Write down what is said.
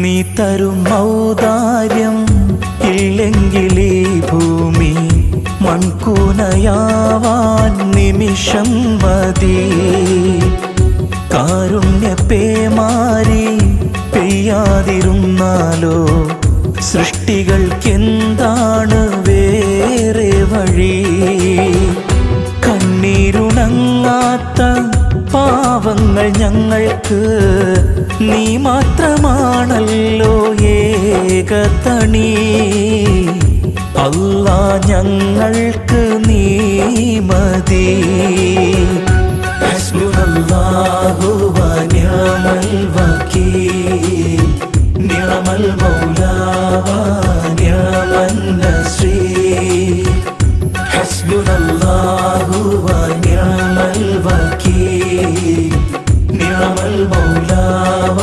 നീ തരും ഔദാര്യം ഇല്ലെങ്കിലീ ഭൂമി മൺകൂനയാവാൻ നിമിഷം മതി. കാരുണ്യപ്പേമാരി പെയ്യാതിരുന്നാലോ സൃഷ്ടികൾക്കെന്താണ് വേറെ വഴി? കണ്ണീരുണങ്ങാത്ത പാവങ്ങൾ ഞങ്ങൾക്ക് നീ മാത്രമാണല്ലോ ഏകതണി. അല്ലാ ഞങ്ങൾക്ക് നീ മതി. ഹസ്ബുനല്ലാഹു വ നിഅമൽ വകീൽ, നിഅമൽ മൗലാ വ നിഅമൻ നസീർ. ഹസ്ബുനല്ലാഹു വ നിഅമൽ വകീൽ, നിഅമൽ മൗലാ വ